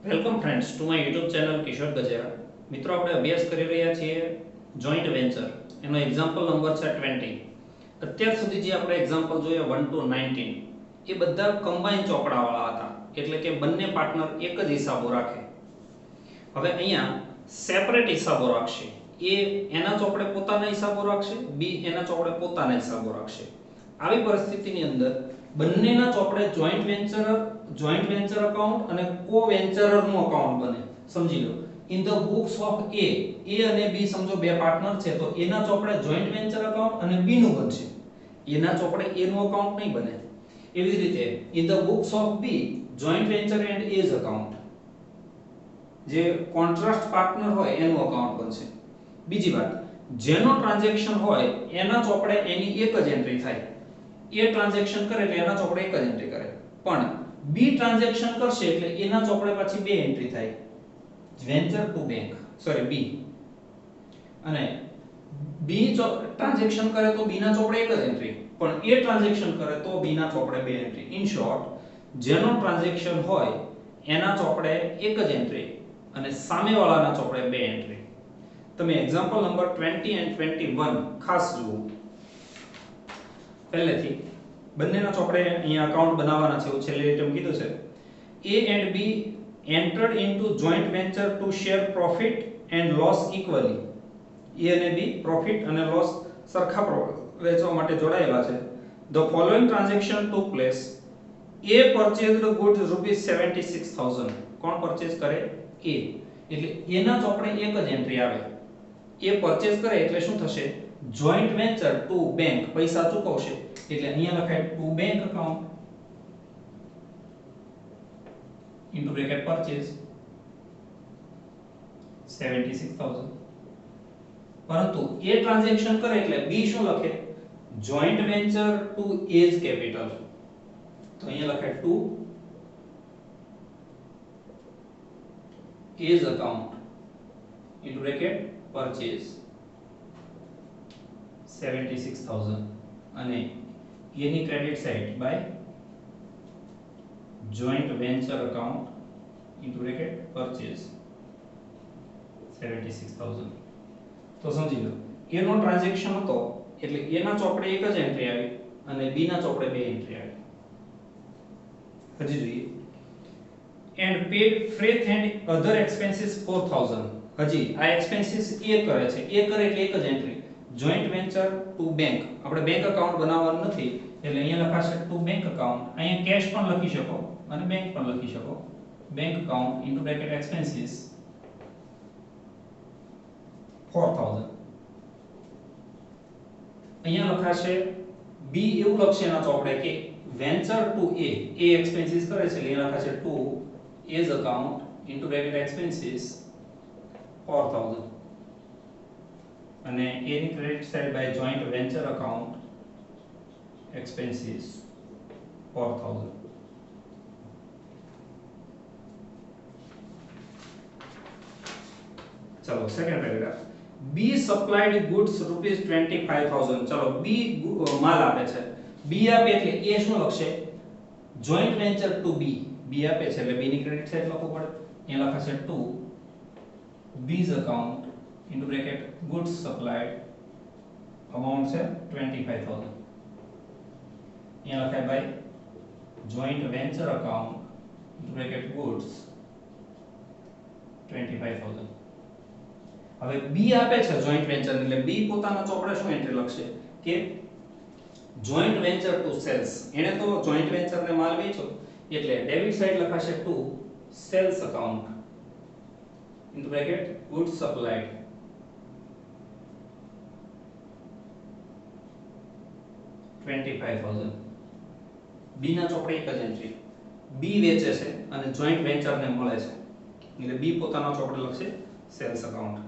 Welcome friends to my YouTube channel Kishore Gajera. મિત્રો, આપણે અભ્યાસ કરી રહ્યા છીએ જોઈન્ટ વેન્ચર. એનો એક્ઝામ્પલ નંબર છે 20. અત્યાર સુધી જે આપણે એક્ઝામ્પલ જોયા 1 to 19 એ બધા કમ્બાઈન ચોપડાવાળા હતા, એટલે કે બંને પાર્ટનર એક જ હિસાબો રાખે. હવે અહીંયા સેપરેટ હિસાબો રાખશે. એ એના ચોપડે પોતાના હિસાબો રાખશે, બી એના ચોપડે પોતાના હિસાબો રાખશે. આવી પરિસ્થિતિની અંદર બંનેના ચોપડે જોઈન્ટ વેન્ચર અકાઉન્ટ અને કો વેન્ચરરનું અકાઉન્ટ બને. સમજી લો, ઇન ધ બુક્સ ઓફ એ અને બી સમજો બે પાર્ટનર છે, તો એના ચોપડે જોઈન્ટ વેન્ચર અકાઉન્ટ અને બી નું બનશે. એના ચોપડે એ નું અકાઉન્ટ નહીં બને. એવી જ રીતે in the books of B joint venture and A's account, જે કોન્ટ્રાસ્ટ પાર્ટનર હોય એનું અકાઉન્ટ બનશે. બીજી વાત, જેનો ટ્રાન્ઝેક્શન હોય એના ચોપડે એની એક જ એન્ટ્રી થાય. એ ટ્રાન્ઝેક્શન કરે એટલે એના ચોપડે એક જ એન્ટ્રી કરે. પણ બી ટ્રાન્ઝેક્શન કરશે એટલે એના ચોપડે પાછી બે એન્ટ્રી થાય. Venture to bank, sorry B. અને બી ટ્રાન્ઝેક્શન કરે તો બી ના ચોપડે એક જ એન્ટ્રી, પણ એ ટ્રાન્ઝેક્શન કરે તો બી ના ચોપડે બે એન્ટ્રી. ઇન શોર્ટ, જેનો ટ્રાન્ઝેક્શન હોય એના ચોપડે એક જ એન્ટ્રી અને સામેવાળાના ચોપડે બે એન્ટ્રી. તમે એક્ઝામ્પલ નંબર 20 and 21 ખાસ જુઓ. પહેલેથી બંનેના ચોપડે અહીંયા અકાઉન્ટ બનાવવાના છે, એવું છેલ્લે આઈટમ કીધું છે. A and B entered into joint venture to share profit and loss equally. A અને B પ્રોફિટ અને લોસ સરખા વહેંચવા માટે જોડાયેલા છે. The following transaction took place. A purchased goods rupees 76,000. કોણ પરચેઝ કરે? A. એટલે A ના ચોપડે એક જ એન્ટ્રી આવે. એ પરચેઝ કરે એટલે શું થશે? જોઈન્ટ વેન્ચર ટુ બેંક પૈસા ચૂકવશે, એટલે અહીંયા લખાય to bank account into bracket purchase 76,000. પરંતુ એ ટ્રાન્ઝેક્શન કરે એટલે બી શું લખે? Joint venture to A's capital. તો અહીંયા લખાય to A's account into bracket purchase 76,000 અને એની credit side by joint venture account into bracket purchase 76,000. તો સમજી લો, એ નો ટ્રાન્ઝેક્શન હતો એટલે એ ના ચોપડે એક જ એન્ટ્રી આવી અને બી ના ચોપડે બે એન્ટ્રી આવી. હજી જોઈએ. And paid freight and other expenses 4,000. હજી આ એક્સપેન્સીસ એ કરે છે, એ કરે એટલે એક જ entry. Joint venture to bank, આપણે બેંક અકાઉન્ટ બનાવવાનું નથી એટલે અહીંયા લખાશે ટુ બેંક અકાઉન્ટ. અહીંયા કેશ પણ લખી શકો અને બેંક પણ લખી શકો. Bank account into bracket expenses 4,000. અહીંયા લખાશે બી એવું લખશે એના ચોપડે કે વેન્ચર ટુ એ એક્સપેન્સીસ કરે છે એટલે અહીંયા લખાશે to A's account into bracket expenses 4,000 અને એની credit side by joint venture account expenses 4,000. ચલો second paragraph. B supplied goods rupees 25,000. ચલો બી માલ આપે છે. બી આપે એટલે એ શું લખશે? જોઈન્ટ વેન્ચર ટુ બી. બી આપે છે એટલે બી ની ક્રેડિટ સાઇડ લખવું પડે. અહીંયા લખાશે to B's account into bracket goods supplied, amount છે 25,000. અહીંયા લખાય by joint venture account into bracket goods 25,000. હવે બી આપે છે જોઈન્ટ વેન્ચર એટલે બી પોતાના ચોપડે શું એન્ટ્રી લખશે કે જોઈન્ટ વેન્ચર ટુ સેલ્સ. એને તો જોઈન્ટ વેન્ચર ને માલ વેચ્યો એટલે ડેબિટ સાઇડ લખાશે to sales account into bracket goods supplied 25,000. B ના ચોપડે એક જ એન્ટ્રી. બી વેચે છે અને જોઈન્ટ વેન્ચર ને મળે છે એટલે બી પોતાના ચોપડે લખશે sales account.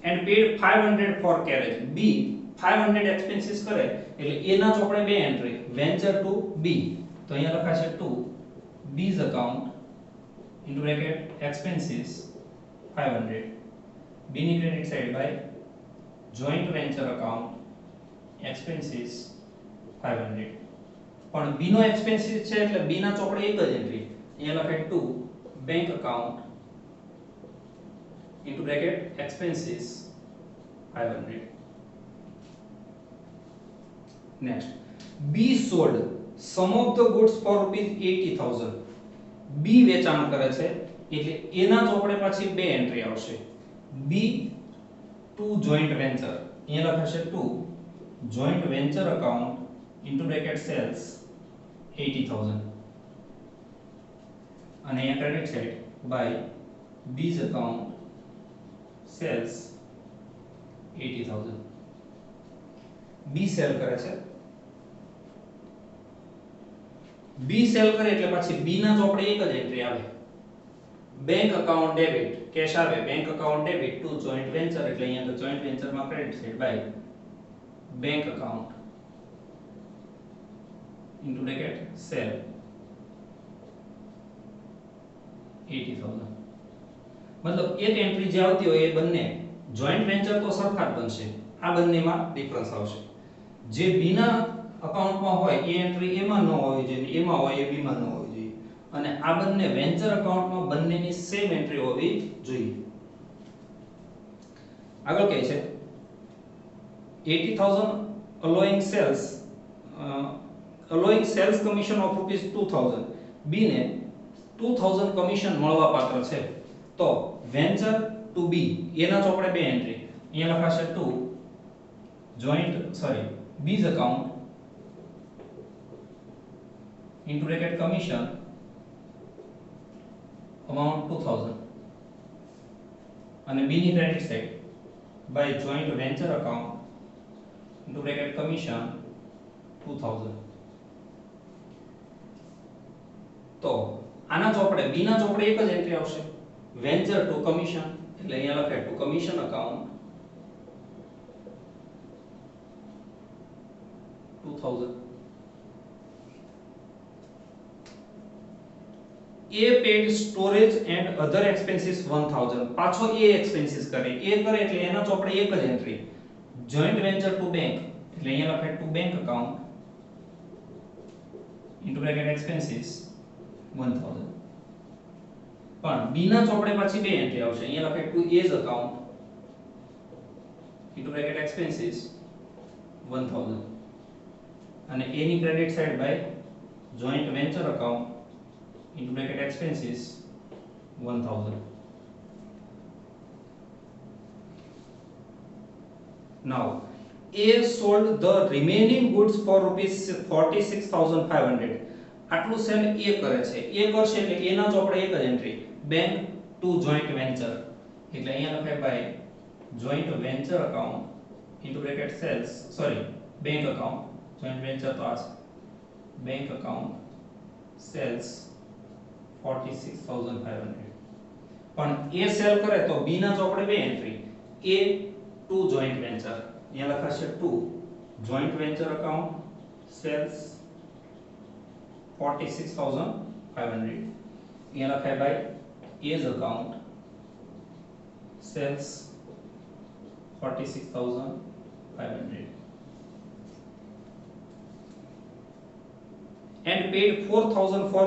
And paid 500 for carriage. B 500 expenses કરે એટલે એ ના ચોપડે બે એન્ટ્રી. વેન્ચર ટુ બી, તો અહીંયા લખાશે to B's account into bracket expenses 500. B ની credit side by joint venture account expenses 500. પણ બી નો એક્સપેન્સીસ છે એટલે બી ના ચોપડે એક જ એન્ટ્રી. અહીંયા લખાય to bank account into bracket expenses 500. Next, B sold some of the goods for rupees 80,000. B વેચાણ કરે છે એટલે એના ચોપડે પાછી બે એન્ટ્રી આવશે. B to joint venture, અહીંયા લખાશે to joint venture account into bracket sales 80,000 અને અહીંયા credit side by B's account sales 80,000. B cell કરે છે. B સેલ કરે એટલે પછી B ના ચોપડે એક જ એન્ટ્રી આવે. બેંક અકાઉન્ટ ડેબિટ કેશ આવે, bank account debit to joint venture એટલે અહીંયા તો જોઈન્ટ વેન્ચર માં credit side by bank account into bracket sale 80,000. મતલબ એક એન્ટ્રી જે આવતી હોય એ બંને જોઈન્ટ વેન્ચર તો સરખા જ બનશે, આ બંનેમાં ડિફરન્સ આવશે. જે B ના અકાઉન્ટમાં હોય એ એન્ટ્રી એમાં ન હોવી જોઈએ, એમાં હોય એ B માં ન હોવી જોઈએ, અને આ બંને વેન્ચર અકાઉન્ટમાં બંનેની સેમ એન્ટ્રી હોવી જોઈએ. આગળ કહે છે 80,000 allowing sales commission of rupees 2,000. B ને 2,000 કમિશન મળવા પાત્ર છે. તો વેન્ચર ટુ B એના ચોપડે બે એન્ટ્રી, અહીંયા લખાશે two B's account into bracket commission amount 2,000 અને B ની credit side by joint venture account into bracket commission 2,000. તો આના ચોપડે B ના ચોપડે એક જ એન્ટ્રી આવશે, વેન્ચર ટુ કમિશન એટલે અહીંયા લખાય to commission account 2,000. A paid storage and other expenses 1,000. પાછો A expenses કરે, A કરે એટલે એના ચોપડે એક જ entry, joint venture to bank એટલે અહીંયા લખાય to bank account into bracket expenses 1,000. પણ B ના ચોપડે પાછી બે એન્ટ્રી આવશે, અહીંયા લખાય to A's account into bracket expenses 1,000 અને A ની credit side by joint venture account into bracket expenses 1,000. Now A sold the remaining goods for rupees 46,500. આટલું સેલ A કરે છે, A કરશે એટલે A ના ચોપડે એક જ entry, bank to joint venture એટલે અહીંયા લખાય by joint venture account into bracket sales bank account, joint venture તો આ છે, બેંક અકાઉન્ટ સેલ્સ 46,500. પણ A સેલ કરે તો B ના ચોપડે બે entry, A to joint venture અહીંયા લખાશે to joint venture account sales 46,500 અહીંયા લખાય by A's account sales 46,500 and paid 4,000 for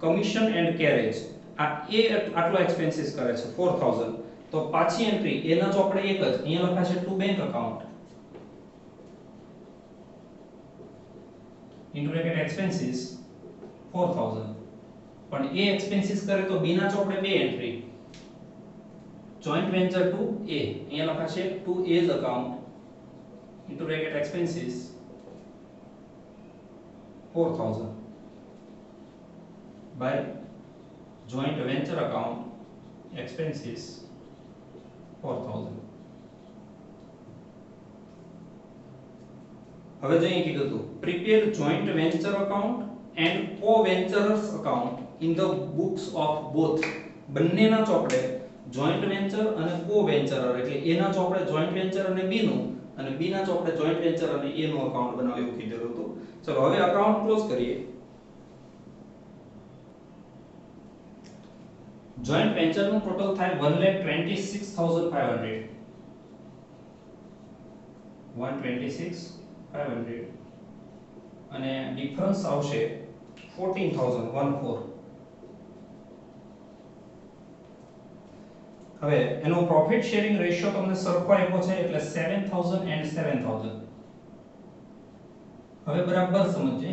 commission and carriage. આ A આટલો એક્સપેન્સીસ કરે છે 4,000, તો પાછી એન્ટ્રી A ના ચોપડે એક જ, અહીંયા લખાશે two bank account into bracket expenses 4,000. પણ A એક્સપેન્સીસ કરે તો B ના ચોપડે બે entry, joint venture to A અહીંયા લખાશે to A's account into bracket expenses 4,000 by joint venture account expenses 4,000. હવે જો અહીં કીધું હતું prepare joint venture account and co-ventures account in the books of both. બંનેના ચોપડે joint venture અને co-venture એટલે A ના ચોપડે joint venture અને B નું, અને B ના ચોપડે joint venture અને A નું અકાઉન્ટ બનાવો એવું કીધેલું હતું. ચલો હવે અકાઉન્ટ ક્લોઝ કરીએ. જોઈન્ટ વેન્ચર નું ટોટલ થાય 1,26,500. 126,500 અને ડિફરન્સ આવશે 14,000. હવે એનો પ્રોફિટ શેરિંગ રેશિયો તમને સરખો આપ્યો છે એટલે 7000 એન્ડ 7000. હવે બરાબર સમજીએ.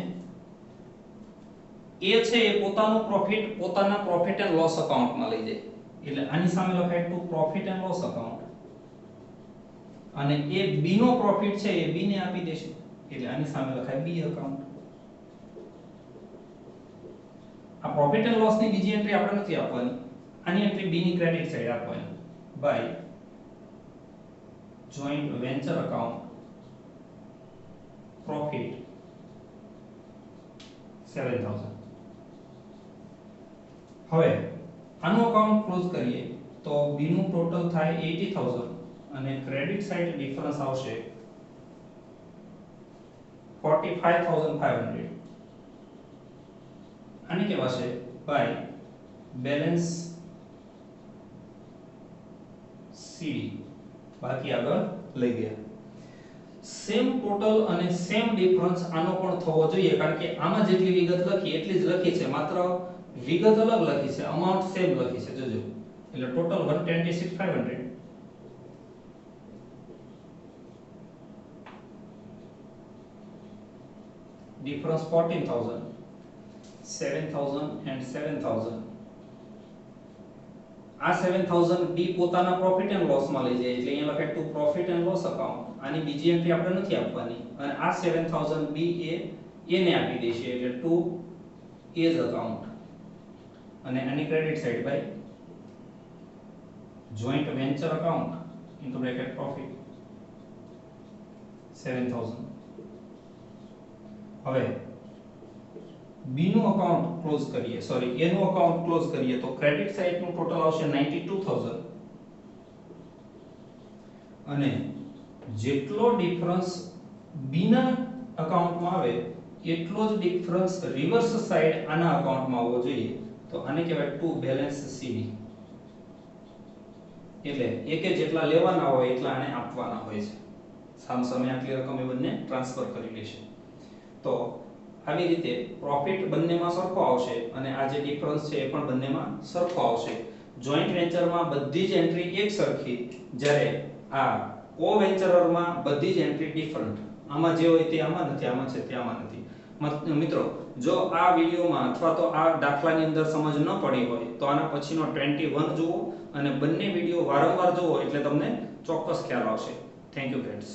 એ છે એ પોતાનું પ્રોફિટ પોતાના પ્રોફિટ એન્ડ લોસ અકાઉન્ટમાં લઈ જાય એટલે આની સામે લખાય to profit and loss account. અને એ બી નો પ્રોફિટ છે એ બી ને આપી દેશે એટલે આની સામે લખાય બી અકાઉન્ટ. આ પ્રોફિટ એન્ડ લોસ ની બીજી એન્ટ્રી આપણે નથી આપવાની, આની એન્ટ્રી બી ની ક્રેડિટ સાઈડ આપવાની by joint venture account profit 7000. હવે આનો અકાઉન્ટ ક્લોઝ કરીએ તો બી નું ટોટલ થાય 80000 અને ક્રેડિટ સાઈડ ડિફરન્સ આવશે 45500. આને કહેવાશે બાય બેલેન્સ સીડી. બાકી આગળ લઈ ગયા. સેમ ટોટલ અને સેમ ડિફરન્સ આનો પણ થવો જોઈએ કારણ કે આમાં જેટલી વિગત લખી એટલી જ લખી છે, માત્ર વિગત અલગ લખી છે, અમાઉન્ટ સેમ લખી છે. જોજો એટલે ટોટલ 126500 ડિફરન્સ 14000 7000 and 7000. આ 7000 બી પોતાના પ્રોફિટ એન્ડ લોસ માં લઈ જાય એટલે અહીંયા લખાય to profit and loss account. આની બીજી એન્ટ્રી આપણે નથી આપવાની અને આ 7000 બી એ ને આપી દેશે એટલે ટુ એઝ અકાઉન્ટ અને આની credit side by joint venture account into bracket profit 7000. હવે બી નું અકાઉન્ટ ક્લોઝ કરીએ, સોરી એ નું અકાઉન્ટ ક્લોઝ કરીએ તો ક્રેડિટ સાઈડ નું ટોટલ આવશે 92000 અને જેટલો ડિફરન્સ બી ના અકાઉન્ટમાં આવે એટલો જ ડિફરન્સ રિવર્સ સાઈડ આના અકાઉન્ટમાં આવવો જોઈએ તો આને કહેવાય ટુ બેલેન્સ સીડી. એટલે એકે જેટલા લેવાના હોય એટલા આને આપવાના હોય છે. સામસામે આટલી રકમ એ બંને ટ્રાન્સફર કરી લેશે. તો આવી રીતે પ્રોફિટ બંનેમાં સરખો આવશે અને આ જે ડિફરન્સ છે એ પણ બંનેમાં સરખો આવશે. જોઈન્ટ વેન્ચરમાં બધી જ એન્ટ્રી એક સરખી, જ્યારે આ કો વેન્ચરમાં બધી જ એન્ટ્રી ડિફરન્ટ. આમાં જે હોય તે આમાં નથી, આમાં છે તે આમાં નથી. મિત્રો જો આ વિડિયોમાં અથવા તો આ દાખલાની અંદર સમજ ન પડી હોય તો આના પછીનો 21 જુઓ અને બંને વિડિયો વારંવાર જુઓ એટલે તમને ચોક્કસ ખ્યાલ આવશે. Thank you friends.